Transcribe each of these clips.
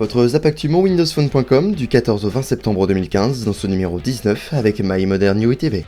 Votre Zapactumo windowsphone.com du 14 au 20 septembre 2015 dans ce numéro 19 avec My Modern UI TV.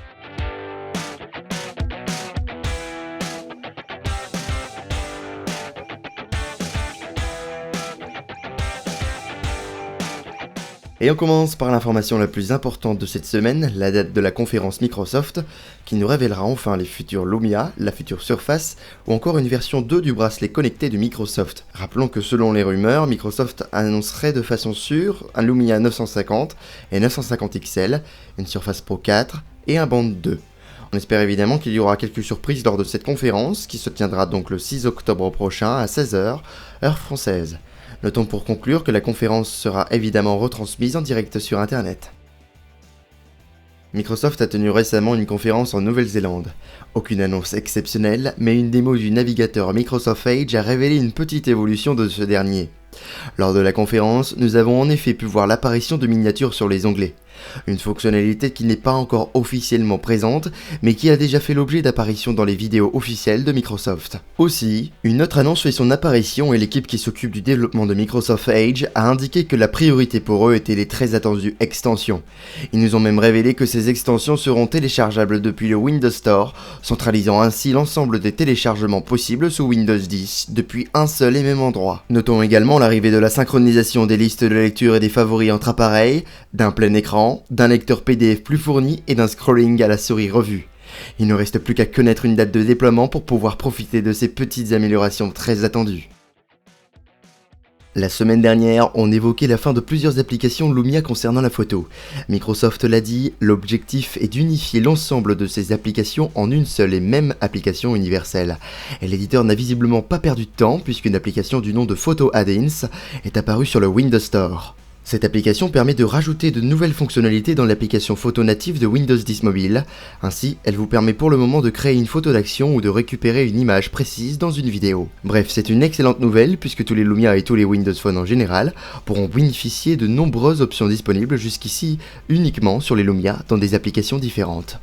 Et on commence par l'information la plus importante de cette semaine, la date de la conférence Microsoft, qui nous révélera enfin les futurs Lumia, la future Surface, ou encore une version 2 du bracelet connecté de Microsoft. Rappelons que selon les rumeurs, Microsoft annoncerait de façon sûre un Lumia 950 et 950 XL, une Surface Pro 4 et un Band 2. On espère évidemment qu'il y aura quelques surprises lors de cette conférence, qui se tiendra donc le 6 octobre prochain à 16h, heure française. Notons pour conclure que la conférence sera évidemment retransmise en direct sur internet. Microsoft a tenu récemment une conférence en Nouvelle-Zélande. Aucune annonce exceptionnelle, mais une démo du navigateur Microsoft Edge a révélé une petite évolution de ce dernier. Lors de la conférence, nous avons en effet pu voir l'apparition de miniatures sur les onglets. Une fonctionnalité qui n'est pas encore officiellement présente, mais qui a déjà fait l'objet d'apparitions dans les vidéos officielles de Microsoft. Aussi, une autre annonce fait son apparition et l'équipe qui s'occupe du développement de Microsoft Edge a indiqué que la priorité pour eux était les très attendues extensions. Ils nous ont même révélé que ces extensions seront téléchargeables depuis le Windows Store, centralisant ainsi l'ensemble des téléchargements possibles sous Windows 10 depuis un seul et même endroit. Notons également l'arrivée de la synchronisation des listes de lecture et des favoris entre appareils, d'un plein écran, d'un lecteur PDF plus fourni et d'un scrolling à la souris revue. Il ne reste plus qu'à connaître une date de déploiement pour pouvoir profiter de ces petites améliorations très attendues. La semaine dernière, on évoquait la fin de plusieurs applications Lumia concernant la photo. Microsoft l'a dit, l'objectif est d'unifier l'ensemble de ces applications en une seule et même application universelle. Et l'éditeur n'a visiblement pas perdu de temps puisqu'une application du nom de Photo Add-ins est apparue sur le Windows Store. Cette application permet de rajouter de nouvelles fonctionnalités dans l'application photo native de Windows 10 Mobile. Ainsi, elle vous permet pour le moment de créer une photo d'action ou de récupérer une image précise dans une vidéo. Bref, c'est une excellente nouvelle puisque tous les Lumia et tous les Windows Phone en général pourront bénéficier de nombreuses options disponibles jusqu'ici uniquement sur les Lumia dans des applications différentes.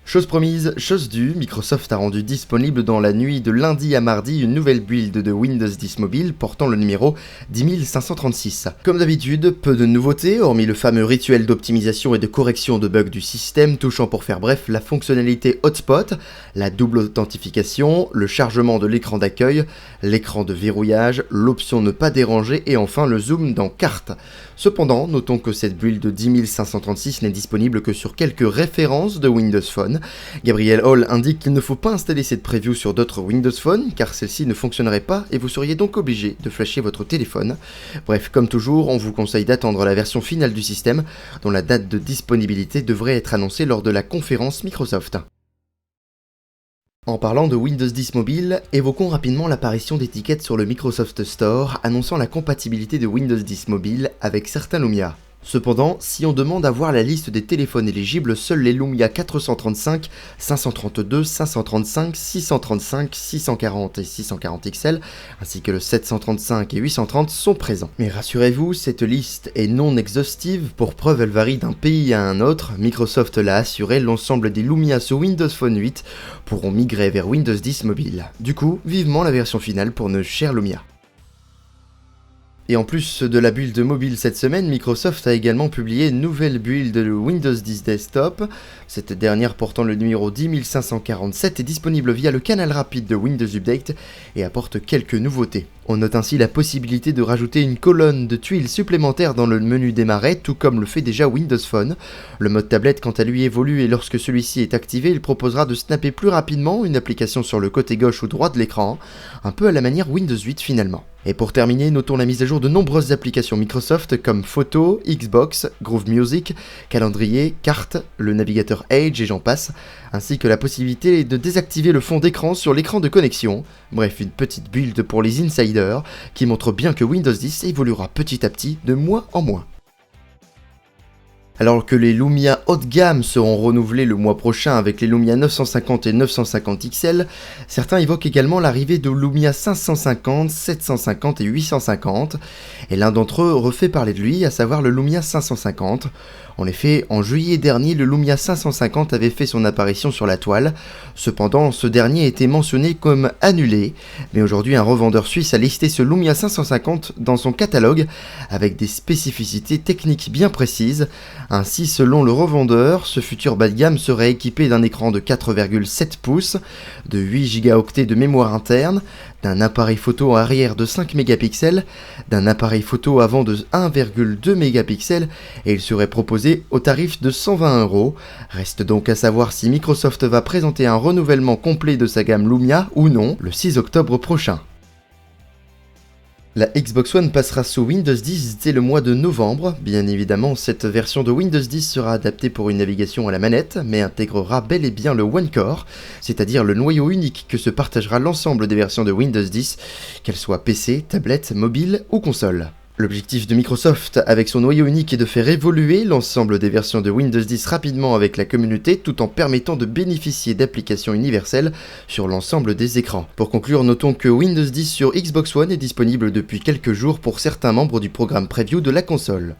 Chose promise, chose due, Microsoft a rendu disponible dans la nuit de lundi à mardi une nouvelle build de Windows 10 Mobile portant le numéro 10536. Comme d'habitude, peu de nouveautés, hormis le fameux rituel d'optimisation et de correction de bugs du système touchant pour faire bref la fonctionnalité Hotspot, la double authentification, le chargement de l'écran d'accueil, l'écran de verrouillage, l'option ne pas déranger et enfin le zoom dans carte. Cependant, notons que cette build de 10536 n'est disponible que sur quelques références de Windows Phone. Gabriel Hall indique qu'il ne faut pas installer cette preview sur d'autres Windows Phone car celle-ci ne fonctionnerait pas et vous seriez donc obligé de flasher votre téléphone. Bref, comme toujours, on vous conseille d'attendre la version finale du système dont la date de disponibilité devrait être annoncée lors de la conférence Microsoft. En parlant de Windows 10 Mobile, évoquons rapidement l'apparition d'étiquettes sur le Microsoft Store annonçant la compatibilité de Windows 10 Mobile avec certains Lumia. Cependant, si on demande à voir la liste des téléphones éligibles, seuls les Lumia 435, 532, 535, 635, 640 et 640 XL, ainsi que le 735 et 830 sont présents. Mais rassurez-vous, cette liste est non exhaustive, pour preuve elle varie d'un pays à un autre. Microsoft l'a assuré, l'ensemble des Lumia sous Windows Phone 8 pourront migrer vers Windows 10 Mobile. Du coup, vivement la version finale pour nos chers Lumia. Et en plus de la build mobile cette semaine, Microsoft a également publié une nouvelle build de Windows 10 Desktop. Cette dernière portant le numéro 10547 est disponible via le canal rapide de Windows Update et apporte quelques nouveautés. On note ainsi la possibilité de rajouter une colonne de tuiles supplémentaires dans le menu démarrer, tout comme le fait déjà Windows Phone. Le mode tablette quant à lui évolue et lorsque celui-ci est activé, il proposera de snapper plus rapidement une application sur le côté gauche ou droit de l'écran, un peu à la manière Windows 8 finalement. Et pour terminer, notons la mise à jour de nombreuses applications Microsoft comme Photo, Xbox, Groove Music, Calendrier, Cartes, le navigateur Edge et j'en passe, ainsi que la possibilité de désactiver le fond d'écran sur l'écran de connexion. Bref, une petite build pour les insiders qui montre bien que Windows 10 évoluera petit à petit de mois en mois. Alors que les Lumia haut de gamme seront renouvelés le mois prochain avec les Lumia 950 et 950 XL, certains évoquent également l'arrivée de Lumia 550, 750 et 850, et l'un d'entre eux refait parler de lui, à savoir le Lumia 550. En effet, en juillet dernier, le Lumia 550 avait fait son apparition sur la toile. Cependant, ce dernier était mentionné comme annulé, mais aujourd'hui un revendeur suisse a listé ce Lumia 550 dans son catalogue avec des spécificités techniques bien précises. Ainsi, selon le revendeur, ce futur bas de gamme serait équipé d'un écran de 4,7 pouces, de 8 Go de mémoire interne, d'un appareil photo arrière de 5 mégapixels, d'un appareil photo avant de 1,2 mégapixels et il serait proposé au tarif de 120 €. Reste donc à savoir si Microsoft va présenter un renouvellement complet de sa gamme Lumia ou non le 6 octobre prochain. La Xbox One passera sous Windows 10 dès le mois de novembre. Bien évidemment, cette version de Windows 10 sera adaptée pour une navigation à la manette, mais intégrera bel et bien le One Core, c'est-à-dire le noyau unique que se partagera l'ensemble des versions de Windows 10, qu'elles soient PC, tablette, mobile ou console. L'objectif de Microsoft avec son noyau unique est de faire évoluer l'ensemble des versions de Windows 10 rapidement avec la communauté tout en permettant de bénéficier d'applications universelles sur l'ensemble des écrans. Pour conclure, notons que Windows 10 sur Xbox One est disponible depuis quelques jours pour certains membres du programme Preview de la console.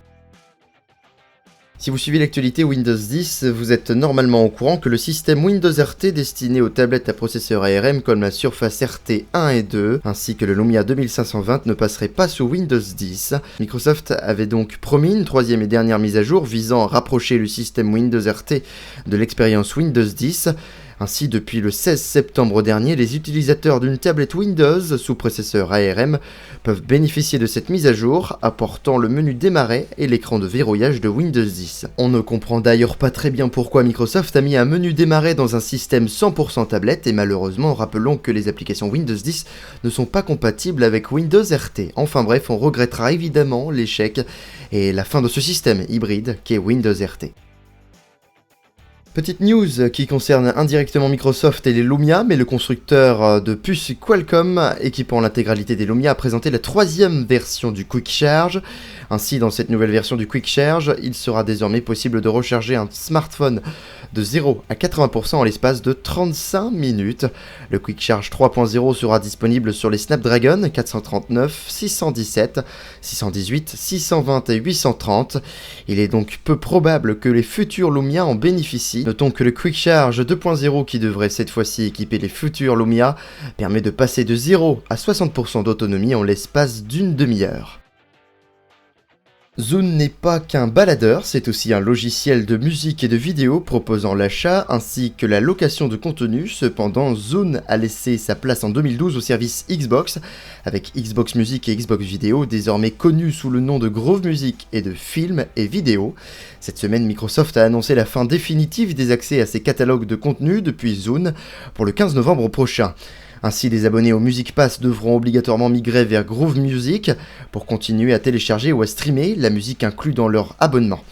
Si vous suivez l'actualité Windows 10, vous êtes normalement au courant que le système Windows RT destiné aux tablettes à processeur ARM comme la Surface RT 1 et 2, ainsi que le Lumia 2520 ne passerait pas sous Windows 10. Microsoft avait donc promis une troisième et dernière mise à jour visant à rapprocher le système Windows RT de l'expérience Windows 10. Ainsi, depuis le 16 septembre dernier, les utilisateurs d'une tablette Windows sous processeur ARM peuvent bénéficier de cette mise à jour, apportant le menu démarrer et l'écran de verrouillage de Windows 10. On ne comprend d'ailleurs pas très bien pourquoi Microsoft a mis un menu démarrer dans un système 100% tablette, et malheureusement, rappelons que les applications Windows 10 ne sont pas compatibles avec Windows RT. Enfin bref, on regrettera évidemment l'échec et la fin de ce système hybride qu'est Windows RT. Petite news qui concerne indirectement Microsoft et les Lumia, mais le constructeur de puces Qualcomm équipant l'intégralité des Lumia a présenté la troisième version du Quick Charge. Ainsi, dans cette nouvelle version du Quick Charge, il sera désormais possible de recharger un smartphone de 0 à 80% en l'espace de 35 minutes. Le Quick Charge 3.0 sera disponible sur les Snapdragon 439, 617, 618, 620 et 830. Il est donc peu probable que les futurs Lumia en bénéficient. Notons que le Quick Charge 2.0, qui devrait cette fois-ci équiper les futurs Lumia, permet de passer de 0 à 60% d'autonomie en l'espace d'une demi-heure. Zune n'est pas qu'un baladeur, c'est aussi un logiciel de musique et de vidéo proposant l'achat ainsi que la location de contenu. Cependant, Zune a laissé sa place en 2012 au service Xbox, avec Xbox Music et Xbox Video, désormais connus sous le nom de Grove Music et de Film et Vidéo. Cette semaine, Microsoft a annoncé la fin définitive des accès à ses catalogues de contenu depuis Zune pour le 15 novembre prochain. Ainsi, les abonnés au Music Pass devront obligatoirement migrer vers Grove Music pour continuer à télécharger ou à streamer la musique inclue dans leur abonnement.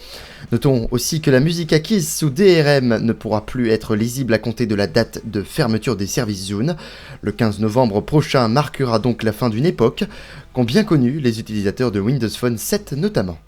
Notons aussi que la musique acquise sous DRM ne pourra plus être lisible à compter de la date de fermeture des services Zune. Le 15 novembre prochain marquera donc la fin d'une époque qu'ont bien connue les utilisateurs de Windows Phone 7 notamment.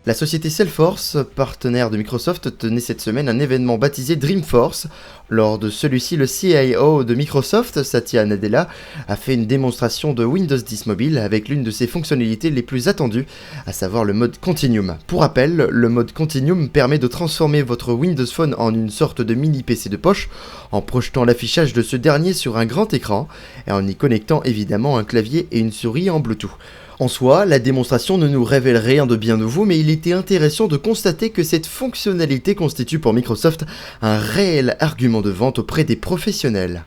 La société Salesforce, partenaire de Microsoft, tenait cette semaine un événement baptisé Dreamforce. Lors de celui-ci, le CIO de Microsoft, Satya Nadella, a fait une démonstration de Windows 10 Mobile avec l'une de ses fonctionnalités les plus attendues, à savoir le mode Continuum. Pour rappel, le mode Continuum permet de transformer votre Windows Phone en une sorte de mini PC de poche, en projetant l'affichage de ce dernier sur un grand écran, et en y connectant évidemment un clavier et une souris en Bluetooth. En soi, la démonstration ne nous révèle rien de bien nouveau, mais il était intéressant de constater que cette fonctionnalité constitue pour Microsoft un réel argument de vente auprès des professionnels.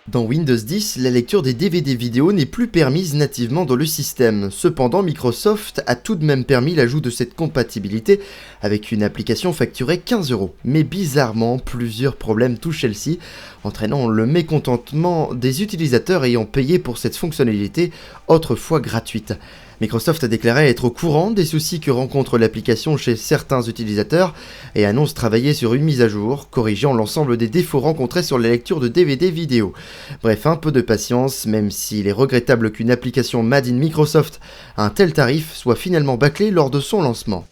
Dans Windows 10, la lecture des DVD vidéo n'est plus permise nativement dans le système. Cependant, Microsoft a tout de même permis l'ajout de cette compatibilité avec une application facturée 15 €. Mais bizarrement, plusieurs problèmes touchent celle-ci, entraînant le mécontentement des utilisateurs ayant payé pour cette fonctionnalité autrefois gratuite. Microsoft a déclaré être au courant des soucis que rencontre l'application chez certains utilisateurs et annonce travailler sur une mise à jour, corrigeant l'ensemble des défauts rencontrés sur la lecture de DVD vidéo. Bref, un peu de patience, même s'il est regrettable qu'une application Made in Microsoft à un tel tarif soit finalement bâclée lors de son lancement.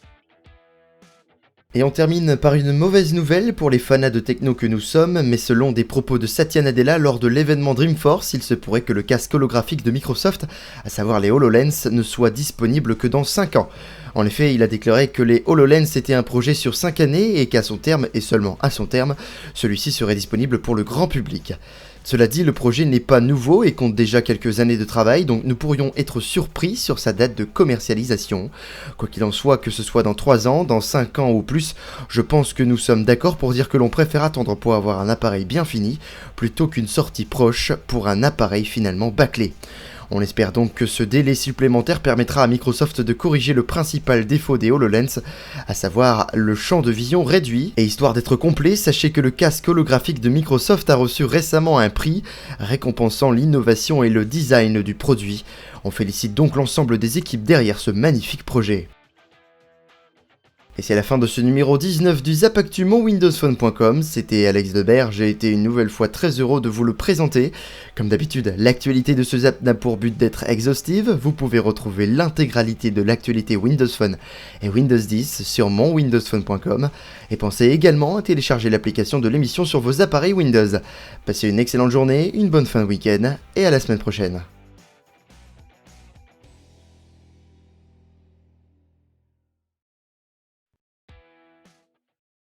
Et on termine par une mauvaise nouvelle pour les fanas de techno que nous sommes, mais selon des propos de Satya Nadella lors de l'événement Dreamforce, il se pourrait que le casque holographique de Microsoft, à savoir les HoloLens, ne soit disponible que dans 5 ans. En effet, il a déclaré que les HoloLens étaient un projet sur 5 années et qu'à son terme, et seulement à son terme, celui-ci serait disponible pour le grand public. Cela dit, le projet n'est pas nouveau et compte déjà quelques années de travail, donc nous pourrions être surpris sur sa date de commercialisation. Quoi qu'il en soit, que ce soit dans 3 ans, dans 5 ans ou plus, je pense que nous sommes d'accord pour dire que l'on préfère attendre pour avoir un appareil bien fini, plutôt qu'une sortie proche pour un appareil finalement bâclé. On espère donc que ce délai supplémentaire permettra à Microsoft de corriger le principal défaut des HoloLens, à savoir le champ de vision réduit. Et histoire d'être complet, sachez que le casque holographique de Microsoft a reçu récemment un prix récompensant l'innovation et le design du produit. On félicite donc l'ensemble des équipes derrière ce magnifique projet. Et c'est la fin de ce numéro 19 du Zapactu monwindowsphone.com, c'était Alex Debert, j'ai été une nouvelle fois très heureux de vous le présenter. Comme d'habitude, l'actualité de ce Zap n'a pour but d'être exhaustive, vous pouvez retrouver l'intégralité de l'actualité Windows Phone et Windows 10 sur monwindowsphone.com, et pensez également à télécharger l'application de l'émission sur vos appareils Windows. Passez une excellente journée, une bonne fin de week-end, et à la semaine prochaine.